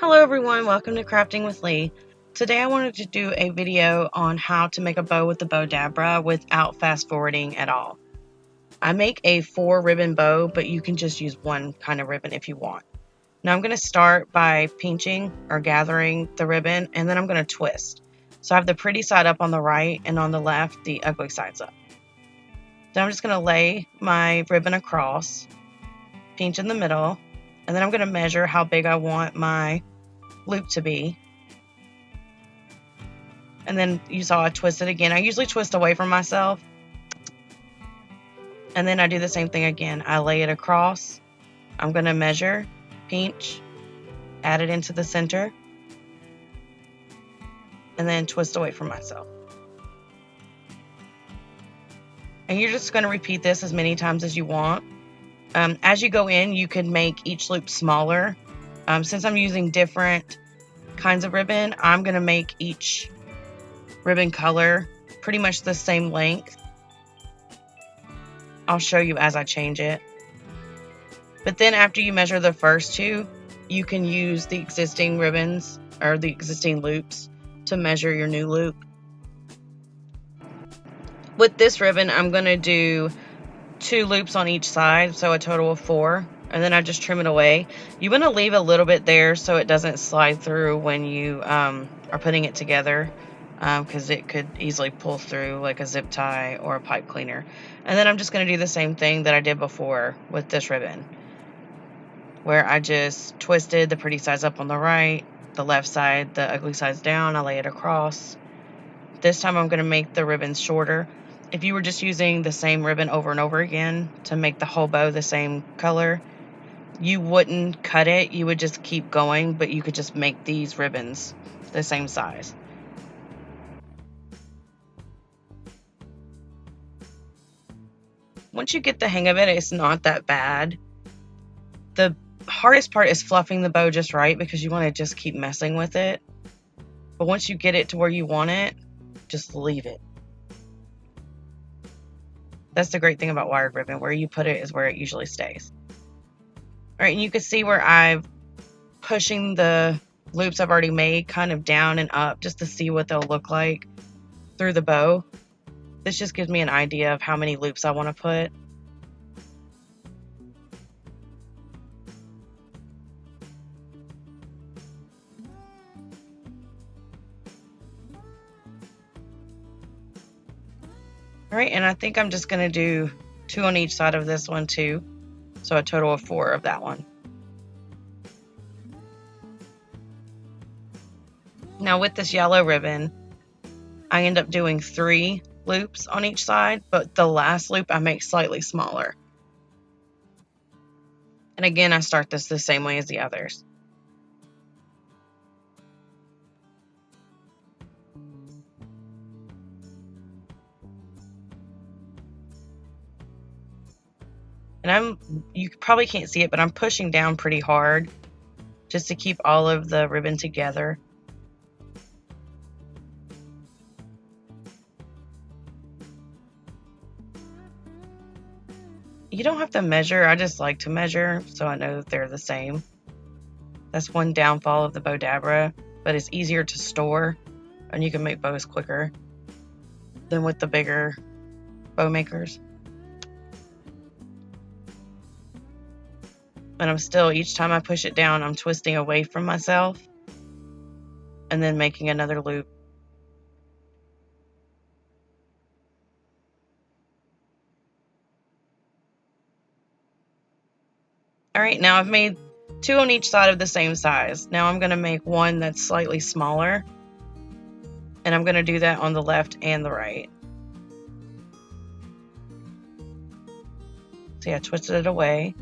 Hello everyone, welcome to Crafting with Lee. Today I wanted to do a video on how to make a bow with the Bowdabra without fast forwarding at all. I make a 4 ribbon bow, but you can just use one kind of ribbon if you want. Now I'm going to start by pinching or gathering the ribbon, and then I'm going to twist. So I have the pretty side up on the right, and on the left the ugly side's up. Then I'm just going to lay my ribbon across, pinch in the middle, and then I'm going to measure how big I want my loop to be. And then you saw I twist it again. I usually twist away from myself. And then I do the same thing again. I lay it across. I'm going to measure, pinch, add it into the center, and then twist away from myself. And you're just going to repeat this as many times as you want. As you go in, you can make each loop smaller. Since I'm using different kinds of ribbon, I'm going to make each ribbon color pretty much the same length. I'll show you as I change it. But then after you measure the first two, you can use the existing ribbons or the existing loops to measure your new loop. With this ribbon, I'm going to do 2 loops on each side, so a total of 4, and then I just trim it away. You want to leave a little bit there so it doesn't slide through when you are putting it together, because it could easily pull through like a zip tie or a pipe cleaner. And then I'm just going to do the same thing that I did before with this ribbon, where I just twisted the pretty sides up on the right, the left side, the ugly sides down. I lay it across. This time I'm going to make the ribbons shorter. If you were just using the same ribbon over and over again to make the whole bow the same color, you wouldn't cut it. You would just keep going, but you could just make these ribbons the same size. Once you get the hang of it, it's not that bad. The hardest part is fluffing the bow just right, because you want to just keep messing with it. But once you get it to where you want it, just leave it. That's the great thing about wired ribbon. Where you put it is where it usually stays. All right, and you can see where I'm pushing the loops I've already made kind of down and up just to see what they'll look like through the bow. This just gives me an idea of how many loops I want to put. All right, and I think I'm just going to do 2 on each side of this one too. So a total of 4 of that one. Now with this yellow ribbon, I end up doing 3 loops on each side, but the last loop I make slightly smaller. And again, I start this the same way as the others. And you probably can't see it, but I'm pushing down pretty hard just to keep all of the ribbon together. You don't have to measure. I just like to measure so I know that they're the same. That's one downfall of the Bowdabra, but it's easier to store and you can make bows quicker than with the bigger bow makers. And I'm still, each time I push it down, I'm twisting away from myself and then making another loop. All right, now I've made 2 on each side of the same size. Now I'm going to make one that's slightly smaller, and I'm going to do that on the left and the right. See, I twisted it away,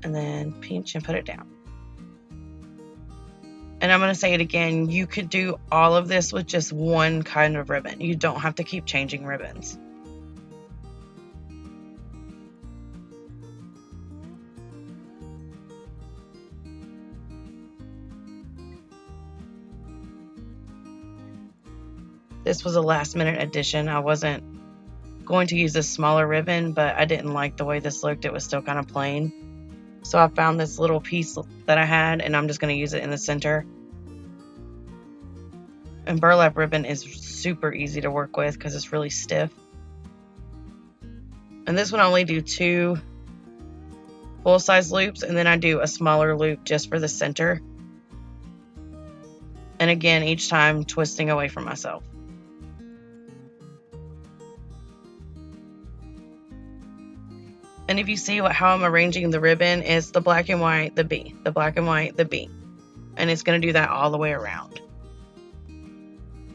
and then pinch and put it down. And I'm going to say it again, you could do all of this with just one kind of ribbon. You don't have to keep changing ribbons. This was a last minute addition. I wasn't going to use this smaller ribbon, but I didn't like the way this looked. It was still kind of plain. So I found this little piece that I had, and I'm just going to use it in the center. And burlap ribbon is super easy to work with because it's really stiff. And this one I only do 2 full-size loops, and then I do a smaller loop just for the center. And again, each time twisting away from myself. And if you see how I'm arranging the ribbon, it's the black and white, the B, the black and white, the B. And it's going to do that all the way around.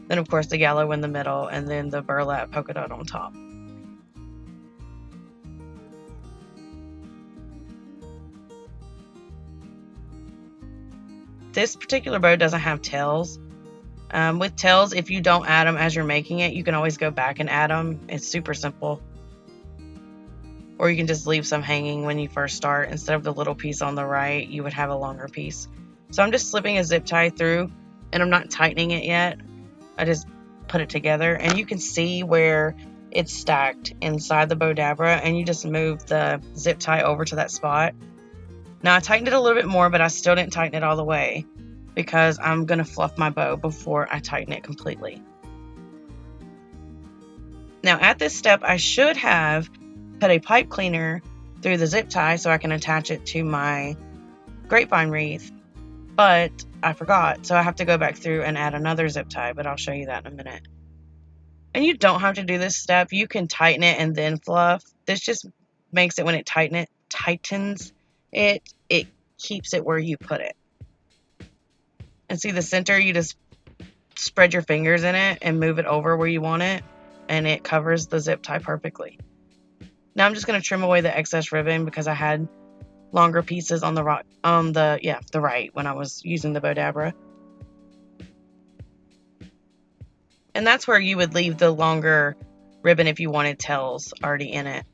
Then, of course, the yellow in the middle, and then the burlap polka dot on top. This particular bow doesn't have tails. With tails, if you don't add them as you're making it, you can always go back and add them. It's super simple. Or you can just leave some hanging when you first start. Instead of the little piece on the right, you would have a longer piece. So I'm just slipping a zip tie through, and I'm not tightening it yet. I just put it together, and you can see where it's stacked inside the Bowdabra, and you just move the zip tie over to that spot. Now I tightened it a little bit more, but I still didn't tighten it all the way because I'm going to fluff my bow before I tighten it completely. Now at this step, I should have put a pipe cleaner through the zip tie so I can attach it to my grapevine wreath, but I forgot, so I have to go back through and add another zip tie, but I'll show you that in a minute. And you don't have to do this step. You can tighten it and then fluff. This just makes it when it tightens it keeps it where you put it. And see the center, you just spread your fingers in it and move it over where you want it, and it covers the zip tie perfectly. Now I'm just going to trim away the excess ribbon because I had longer pieces on the right when I was using the Bowdabra. And that's where you would leave the longer ribbon if you wanted tails already in it.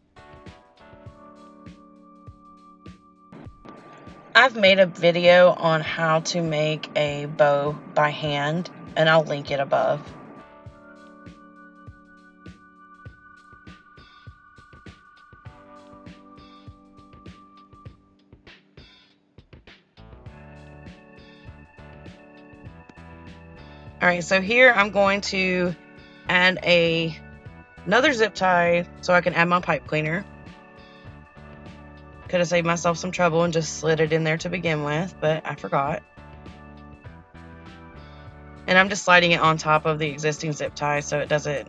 I've made a video on how to make a bow by hand, and I'll link it above. Alright, so here I'm going to add another zip tie so I can add my pipe cleaner. Could have saved myself some trouble and just slid it in there to begin with, but I forgot. And I'm just sliding it on top of the existing zip tie so it doesn't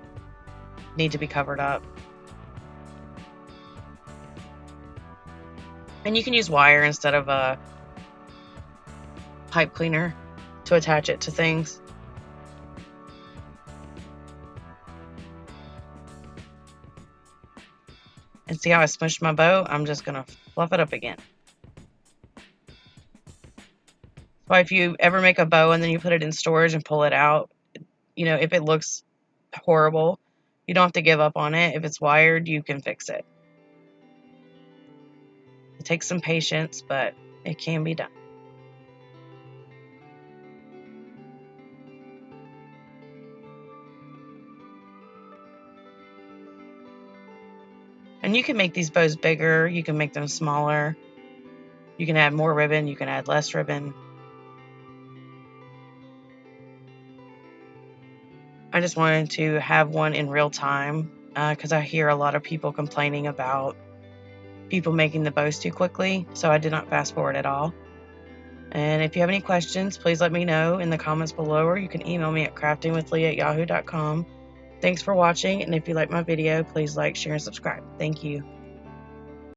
need to be covered up. And you can use wire instead of a pipe cleaner to attach it to things. And see how I smushed my bow? I'm just going to fluff it up again. So if you ever make a bow and then you put it in storage and pull it out, you know, if it looks horrible, you don't have to give up on it. If it's wired, you can fix it. It takes some patience, but it can be done. And you can make these bows bigger, you can make them smaller, you can add more ribbon, you can add less ribbon. I just wanted to have one in real time because I hear a lot of people complaining about people making the bows too quickly, so I did not fast forward at all. And if you have any questions, please let me know in the comments below, or you can email me at craftingwithlee@yahoo.com. Thanks for watching, and if you like my video, please like, share, and subscribe. Thank you.